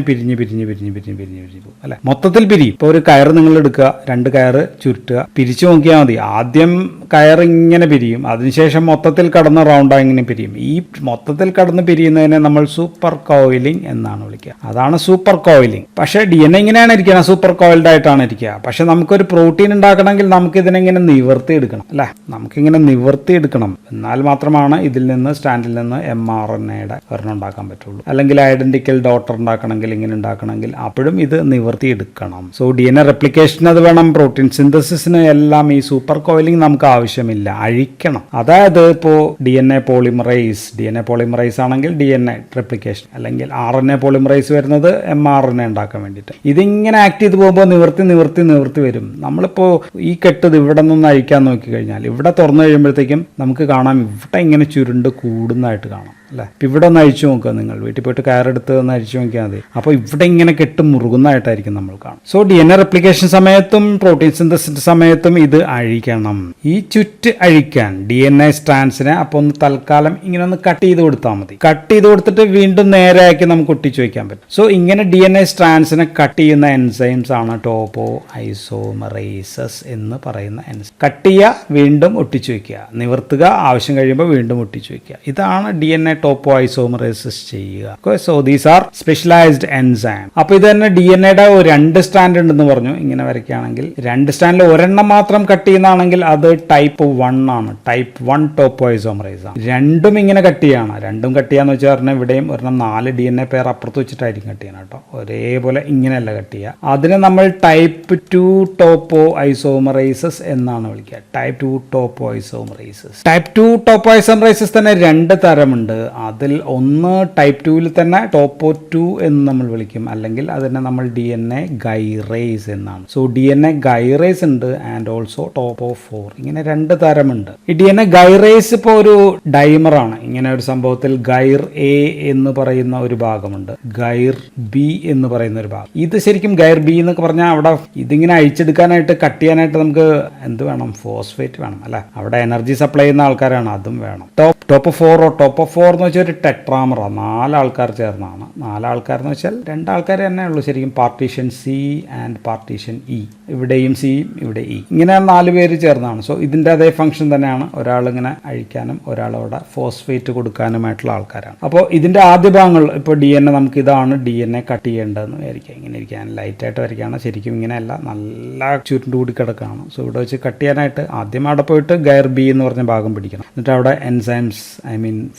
പിരിഞ്ഞ് പോകും, അല്ലെ, മൊത്തത്തിൽ പിരിയും. ഇപ്പോൾ ഒരു കയറ് നിങ്ങൾ എടുക്കുക, 2 കയറ് ചുരുട്ടുക, പിരിച്ചു നോക്കിയാൽ മതി. ആദ്യം കയറ് ഇങ്ങനെ പിരിയും, അതിനുശേഷം മൊത്തത്തിൽ കടന്ന് റൗണ്ടായി ഇങ്ങനെ പിരിയും. ഈ മൊത്തത്തിൽ കടന്ന് പിരിയുന്നതിനെ നമ്മൾ സൂപ്പർ കോയിലിംഗ് എന്നാണ് വിളിക്കുക. അതാണ് സൂപ്പർ കോയിലിംഗ്. പക്ഷേ DNA ഇങ്ങനെയാണ് ഇരിക്കുക, സൂപ്പർ കോയിൽഡ് ആയിട്ടാണ് ഇരിക്കുക. പക്ഷെ നമുക്കൊരു പ്രോട്ടീൻ ഉണ്ടാക്കണമെങ്കിൽ നമുക്ക് ഇതിനെങ്ങനെ നിവർത്തി എടുക്കണം, അല്ലെ, നമുക്കിങ്ങനെ നിവർത്തി എടുക്കണം. എന്നാൽ മാത്രമാണ് ഇതിൽ നിന്ന് സ്റ്റാൻഡിൽ നിന്ന് mRNAയുടെ ഒരെണ്ണം ഉണ്ടാക്കാൻ പറ്റുള്ളൂ. അല്ലെങ്കിൽ ഐഡന്റിക്കൽ ഡോട്ടർ ഉണ്ടാക്കണമെങ്കിൽ ഇങ്ങനെ ഉണ്ടാക്കണമെങ്കിൽ അപ്പോഴും ഇത് നിവർത്തി എടുക്കണം. സോ DNA റെപ്ലിക്കേഷൻ അത് വേണം, പ്രോട്ടീൻ സിന്തസിസിന് എല്ലാം ഈ സൂപ്പർ കോയിലിംഗ് നമുക്ക് ആവശ്യമില്ല, അഴിക്കണം. അതായത് ഇപ്പോൾ DNA പോളിമറൈസ് ആണെങ്കിൽ DNA റെപ്ലിക്കേഷൻ, അല്ലെങ്കിൽ RNA പോളിമറൈസ് വരുന്നത് mRNA ഉണ്ടാക്കാൻ വേണ്ടിയിട്ട്. ഇതിങ്ങനെ ആക്ട് ചെയ്ത് പോകുമ്പോൾ നിവർത്തി വരും. നമ്മളിപ്പോൾ ഈ കെട്ട് ഇവിടെ നിന്ന് അഴിക്കാൻ നോക്കി കഴിഞ്ഞാൽ ഇവിടെ തുറന്നു കഴിയുമ്പോഴത്തേക്കും നമുക്ക് കാണാം ഇവിടെ ഇങ്ങനെ ചുരുണ്ട് കൂടുന്നതായിട്ട് കാണാം, അല്ലേ. ഇപ്പം ഇവിടെ ഒന്ന് അഴിച്ചു നോക്കുക, നിങ്ങൾ വീട്ടിൽ പോയിട്ട് കയറെടുത്ത് ഒന്ന് അഴിച്ചു നോക്കിയാൽ മതി. അപ്പോൾ ഇവിടെ ഇങ്ങനെ കെട്ട് മുറുകുന്നതായിട്ടായിരിക്കും നമ്മൾ കാണും. സോ DNA റെപ്ലിക്കേഷൻ സമയത്തും പ്രോട്ടീൻ സിന്തസിസ് സമയത്തും ഇത് അഴിക്കണം. ഈ ചുറ്റ് അഴിക്കാൻ DNA സ്ട്രാൻഡ്സിനെ അപ്പോൾ ഒന്ന് തൽക്കാലം ഇങ്ങനെ ഒന്ന് കട്ട് ചെയ്ത് കൊടുത്താൽ മതി. കട്ട് ചെയ്ത് കൊടുത്തിട്ട് വീണ്ടും നേരെയാക്കി നമുക്ക് ഒട്ടിച്ചു വയ്ക്കാൻ പറ്റും. സോ ഇങ്ങനെ DNA സ്ട്രാൻഡ്സിനെ കട്ട് ചെയ്യുന്ന എൻസൈംസ് ആണ് ടോപ്പോ ഐസോമറൈസസ് എന്ന് പറയുന്ന എൻസൈം. കട്ട് ചെയ്യുക, വീണ്ടും ഒട്ടിച്ചു വയ്ക്കുക, നിവർത്തുക, ആവശ്യം കഴിയുമ്പോൾ വീണ്ടും ഒട്ടിച്ചു വയ്ക്കുക. ഇതാണ് DNA ടോപ്പോ ഐസോമറൈസസ് ചെയ്യുക. So these are specialised enzyme. അപ്പോൾ ഇത് തന്നെ DNAയുടെ 2 സ്റ്റാൻഡ് ഉണ്ടെന്ന് പറഞ്ഞു. ഇങ്ങനെ വരയ്ക്കുകയാണെങ്കിൽ 2 സ്റ്റാൻഡിൽ ഒരെണ്ണം മാത്രം കട്ട് ചെയ്യുന്നതാണെങ്കിൽ അത് ടൈപ്പ് 1 ആണ്. ടൈപ്പ് 1 ടോപ്പോ ഐസോമറൈസ് ആണ്. രണ്ടും ഇങ്ങനെ കട്ട് ചെയ്യാണ്. രണ്ടും കട്ട് ചെയ്യാന്ന് വെച്ചാൽ പറഞ്ഞാൽ ഇവിടെയും ഒരെണ്ണം 4 DNA പെയർ അപ്പുറത്ത് വെച്ചിട്ടായിരിക്കും കട്ട് ചെയ്യണം കേട്ടോ. ഒരേപോലെ ഇങ്ങനെയല്ല കട്ട് ചെയ്യുക. അതിനെ നമ്മൾ ടൈപ്പ് 2 ടോപ്പോ ഐസോമറൈസസ് എന്നാണ് വിളിക്കുക. Type 2 topoisomerases. Type 2 ടോപ്പോ isomerases തന്നെ 2 തരമുണ്ട്. അതിൽ ഒന്ന് ടൈപ്പ് 2-ൽ തന്നെ ടോപ്പോ 2 എന്ന് നമ്മൾ വിളിക്കും, അല്ലെങ്കിൽ അതിനെ നമ്മൾ DNA ഗൈറേസ് എന്നാണ്. സോ DNA ഗൈറേസ് ഉണ്ട് ആൻഡ് ഓൾസോ ടോപ്പോ 4. ഇങ്ങനെ 2 തരമുണ്ട്. ഈ DNA ഗൈറേസ് ഇപ്പോൾ ഒരു ഡൈമറാണ്. ഇങ്ങനെ ഒരു സംഭവത്തിൽ ഗൈർ A എന്ന് പറയുന്ന ഒരു ഭാഗമുണ്ട്, ഗൈർ B എന്ന് പറയുന്ന ഒരു ഭാഗം. ഇത് ശരിക്കും ഗൈർ B എന്നൊക്കെ പറഞ്ഞാൽ അവിടെ ഇതിങ്ങനെ അഴിച്ചെടുക്കാനായിട്ട് കട്ട് ചെയ്യാനായിട്ട് നമുക്ക് എന്ത് വേണം? ഫോസ്ഫേറ്റ് വേണം, അല്ലെ. അവിടെ എനർജി സപ്ലൈ ചെയ്യുന്ന ആൾക്കാരാണ്, അതും വേണം. ടോപ്പ് 4 എന്ന് വെച്ചാൽ ഒരു ടെട്രാമറാണ്. 4 ആൾക്കാർ ചേർന്നാണ്. 4 ആൾക്കാർ എന്ന് വെച്ചാൽ 2 ആൾക്കാർ തന്നെ ഉള്ളൂ ശരിക്കും. Partition C and partition E. ഇവിടെയും C, ഇവിടെ E. ഇങ്ങനെ 4 പേര് ചേർന്നാണ്. സോ ഇതിൻ്റെ അതേ ഫംഗ്ഷൻ തന്നെയാണ്. ഒരാളിങ്ങനെ അഴിക്കാനും ഒരാളവിടെ ഫോസ്ഫേറ്റ് കൊടുക്കാനുമായിട്ടുള്ള ആൾക്കാരാണ്. അപ്പോൾ ഇതിൻ്റെ ആദ്യ ഭാഗങ്ങൾ ഇപ്പോൾ DNA നമുക്ക് ഇതാണ് DNA കട്ട് ചെയ്യേണ്ടതെന്ന് വിചാരിക്കുക. ഇങ്ങനെ ഇരിക്കാൻ ലൈറ്റായിട്ട് വരയ്ക്കുകയാണ്. ശരിക്കും ഇങ്ങനെയല്ല, നല്ല ചുരുണ്ട് കൂടി കിടക്കുകയാണ്. സോ ഇവിടെ വെച്ച് കട്ട് ചെയ്യാനായിട്ട് ആദ്യം അവിടെ പോയിട്ട് ഗൈർ B എന്ന് പറഞ്ഞ ഭാഗം പിടിക്കണം. എന്നിട്ട് അവിടെ എൻസൈംസ്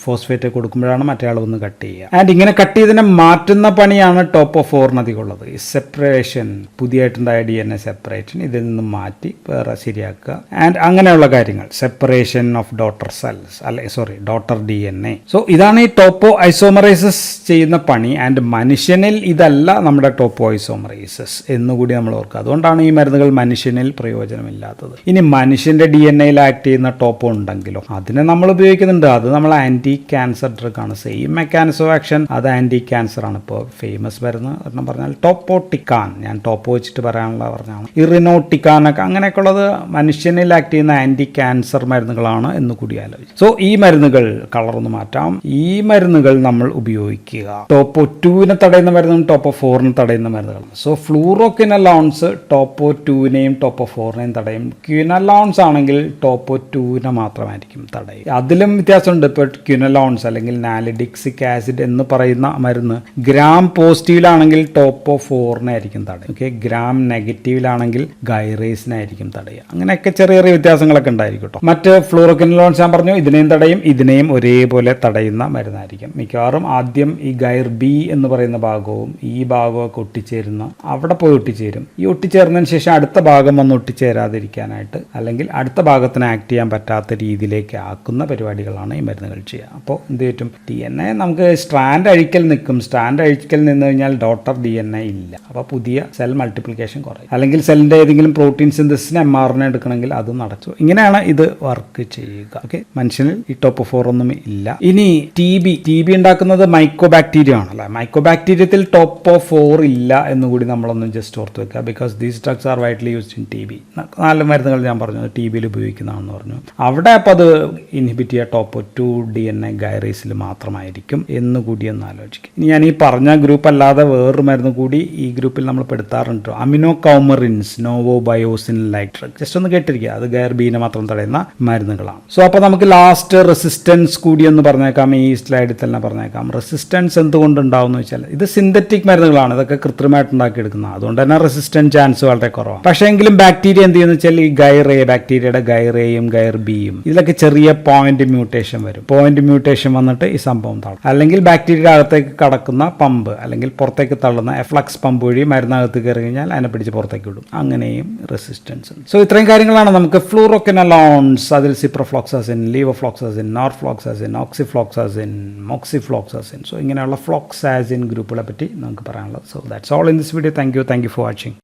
ഫോസ്ഫേറ്റ് കൊടുക്കുമ്പോഴാണ് മറ്റേ ആൾ ഒന്ന് കട്ട് ചെയ്യുക. ആൻഡ് ഇങ്ങനെ കട്ട് ചെയ്തതിനെ മാറ്റുന്ന പണിയാണ് ടോപ്പോ 4 അധികമുള്ളത്. ഈ സെപ്പറേഷൻ, പുതിയതായിട്ടുണ്ടായ DNA സെപ്പറേഷൻ ഇതിൽ നിന്ന് മാറ്റി വേറെ ശരിയാക്കുക ആൻഡ് അങ്ങനെയുള്ള കാര്യങ്ങൾ. Separation of daughter cells, daughter DNA. So ഇതാണ് ഈ ടോപ്പോ ഐസോമറൈസസ് ചെയ്യുന്ന പണി. ആൻഡ് മനുഷ്യനിൽ ഇതല്ല നമ്മുടെ ടോപ്പോ ഐസോമറൈസസ് എന്നുകൂടി നമ്മൾ ഓർക്കുക. അതുകൊണ്ടാണ് ഈ മരുന്നുകൾ മനുഷ്യനിൽ പ്രയോജനമില്ലാത്തത്. ഇനി മനുഷ്യന്റെ DNAയിൽ ആക്ട് ചെയ്യുന്ന ടോപ്പോ ഉണ്ടെങ്കിലോ അതിനെ നമ്മൾ ഉപയോഗിക്കുന്നുണ്ട്. അത് നമ്മൾ ആൻറ്റി ക്യാൻസർ ഡ്രഗാണ്. സെയിം മെക്കാനിസം ഓഫ് ആക്ഷൻ, അത് ആൻറ്റി ക്യാൻസർ ആണ്. ഇപ്പോൾ ഫേമസ് മരുന്ന് എന്ന് പറഞ്ഞാൽ ടോപ്പോട്ടിക്കാൻ, ഞാൻ ടോപ്പോ വെച്ചിട്ട് പറയാനുള്ള പറഞ്ഞാണ്, ഇറിനോട്ടിക്കാനൊക്കെ അങ്ങനെയൊക്കെ ഉള്ളത് മനുഷ്യനിൽ ആക്ട് ചെയ്യുന്ന ആൻറ്റി ക്യാൻസർ മരുന്നുകളാണ് എന്ന് കൂടി ആലോചിച്ചു. സോ ഈ മരുന്നുകൾ കളറൊന്ന് മാറ്റാം. ഈ മരുന്നുകൾ നമ്മൾ ഉപയോഗിക്കുക ടോപ്പോ 2നെ തടയുന്ന മരുന്നും ടോപ്പോ 4നെ തടയുന്ന മരുന്നുകളാണ്. സോ ഫ്ലൂറോക്വിനലോൺസ് ടോപ്പോ 2നെയും ടോപ്പോ 4നെയും തടയും. ക്വിനലോൺസ് ആണെങ്കിൽ ടോപ്പോ 2നെ മാത്രമായിരിക്കും തടയും. അതിലും വ്യത്യാസമുണ്ട്. ഇപ്പോൾ ക്വിനലോൺസ് അല്ലെങ്കിൽ നാലിഡിക്സിക് ആസിഡ് എന്ന് പറയുന്ന മരുന്ന് ഗ്രാം പോസിറ്റീവിലാണെങ്കിൽ ടോപ്പോ 4നെ ആയിരിക്കും തടയും. ഓക്കെ, ഗ്രാം നെഗറ്റീവിലാണെങ്കിൽ ഗൈറേസിനായിരിക്കും തടയുക. അങ്ങനെയൊക്കെ ചെറിയ ചെറിയ വ്യത്യാസങ്ങളൊക്കെ ഉണ്ടായിരിക്കും കേട്ടോ. മറ്റ് ഫ്ലൂറോക്വിനലോൺസ് ഞാൻ പറഞ്ഞു ഇതിനെയും തടയും, ഇതിനെയും ഒരേപോലെ തടയുന്ന മരുന്നായിരിക്കും. മിക്കവാറും ആദ്യം ഈ ഗൈർ ബി എന്ന് പറയുന്ന ഭാഗവും ഈ ഭാഗവും ഒക്കെ ഒട്ടിച്ചേരുന്ന അവിടെ പോയി ഒട്ടിച്ചേരും. ഈ ഒട്ടിച്ചേർന്നതിന് ശേഷം അടുത്ത ഭാഗം വന്ന് ഒട്ടിച്ചേരാതിരിക്കാനായിട്ട് അല്ലെങ്കിൽ അടുത്ത ഭാഗത്തിന് ആക്ട് ചെയ്യാൻ പറ്റാത്ത രീതിയിലേക്ക് ആക്കുന്ന പരിപാടികളാണ് ഈ മരുന്നുകൾ ചെയ്യുക. അപ്പോൾ എന്ത് പറ്റും, DNA നമുക്ക് സ്ട്രാൻഡ് അഴിക്കൽ നിൽക്കും. സ്ട്രാൻഡ് അഴിക്കൽ നിന്ന് കഴിഞ്ഞാൽ ഡോട്ടർ DNA ഇല്ല. അപ്പോൾ പുതിയ സെൽ മൾട്ടിപ്ലിക്കേഷൻ കുറയും. അല്ലെങ്കിൽ സെല്ലിൻ്റെ ഏതെങ്കിലും പ്രോട്ടീൻ സിന്തസിന് mRNA എടുക്കണമെങ്കിൽ അത് നടക്കും. ഇങ്ങനെയാണ് ഇത് വർക്ക് ചെയ്യുക. ഓക്കെ, മനുഷ്യനിൽ ഈ ടോപ്പോ 4 ഒന്നും ഇല്ല. ഇനി TB ഉണ്ടാക്കുന്നത് മൈക്കോബാക്ടീരിയ ആണല്ലേ. മൈക്കോബാക്ടീരിയത്തിൽ ടോപ്പോ 4 ഇല്ല എന്നുകൂടി നമ്മളൊന്ന് ജസ്റ്റ് ഓർത്ത് വെക്കുക. Because these drugs are widely used in TB. 4 മരുന്നുകൾ ഞാൻ പറഞ്ഞു TBയിൽ ഉപയോഗിക്കുന്നതാണെന്ന് പറഞ്ഞു. അവിടെ അപ്പോൾ അത് ഇൻഹിബിറ്റ് ചെയ്യുക ടോപ്പോ 2 DNA ഗൈറേസിൽ മാത്രമായിരിക്കും എന്നുകൂടി ഒന്ന് ആലോചിക്കും. ഇനി ഞാൻ ഈ പറഞ്ഞ ഗ്രൂപ്പ് അല്ലാതെ വേറൊരു മരുന്ന് കൂടി ഈ ഗ്രൂപ്പിൽ നമ്മൾ പെടുത്താറുണ്ട്. Amino coumarins novobiocin like drug. Just ഒന്ന് കേട്ടിരിക്കുക, അത് ഗൈർ ബീനെ മാത്രം തടയുന്ന മരുന്നുകളാണ്. സോ അപ്പോൾ നമുക്ക് ലാസ്റ്റ് റെസിസ്റ്റൻസ് കൂടി എന്ന് പറഞ്ഞേക്കാം. ഈ സ്ലൈഡിൽ തന്നെ പറഞ്ഞേക്കാം. റെസിസ്റ്റൻസ് എന്തുകൊണ്ട് ഉണ്ടാവും എന്ന് വെച്ചാൽ ഇത് സിന്തറ്റിക് മരുന്നുകളാണ്, ഇതൊക്കെ കൃത്രിമമായിട്ട് ഉണ്ടാക്കിയെടുക്കുന്നത്. അതുകൊണ്ട് തന്നെ റെസിസ്റ്റൻസ് ചാൻസ് വളരെ കുറവാണ്. പക്ഷേ എങ്കിലും ബാക്ടീരിയ എന്ത് ചെയ്യുന്ന വെച്ചാൽ ഈ ഗൈറേ, ബാക്ടീരിയയുടെ ഗൈറേയും ഗൈർ ബിയും ഇതിലൊക്കെ ചെറിയ പോയിന്റ് മ്യൂട്ടേഷൻ വരും. പോയിന്റ് മ്യൂട്ടേഷൻ വന്നിട്ട് ഈ സംഭവം തള്ളും. അല്ലെങ്കിൽ ബാക്ടീരിയയുടെ അകത്തേക്ക് കടക്കുന്ന പമ്പ് അല്ലെങ്കിൽ പുറത്തേക്ക് തള്ളുന്ന എഫ്ലക്സ് പമ്പ് വഴി മരുന്നകത്ത് കയറി കഴിഞ്ഞാൽ അതിനെ പിടിച്ച് പുറത്തേക്ക് വിടും. അങ്ങനെയും റെസിസ്റ്റൻസ് ഉണ്ട്. സോ ഇത്രയും കാര്യങ്ങളാണ് നമുക്ക് ഫ്ലൂറോക്വിനലോൺസ്, അതിൽ സിപ്രോഫ്ലോക്സാസിൻ, ലീവോഫ്ലോക്സാസിൻ, നോർഫ്ലോക്സാസിൻ, ഓക്സിഫ്ലോക്സാസിൻ, മോക്സിഫ്ലോക്സാസിൻ. സോ ഇങ്ങനെയുള്ള ഫ്ലോക്സാസിൻ ഗ്രൂപ്പുകളെ പറ്റി നമുക്ക് പറയാനുള്ളത്. So that's all in this video. Thank you for watching.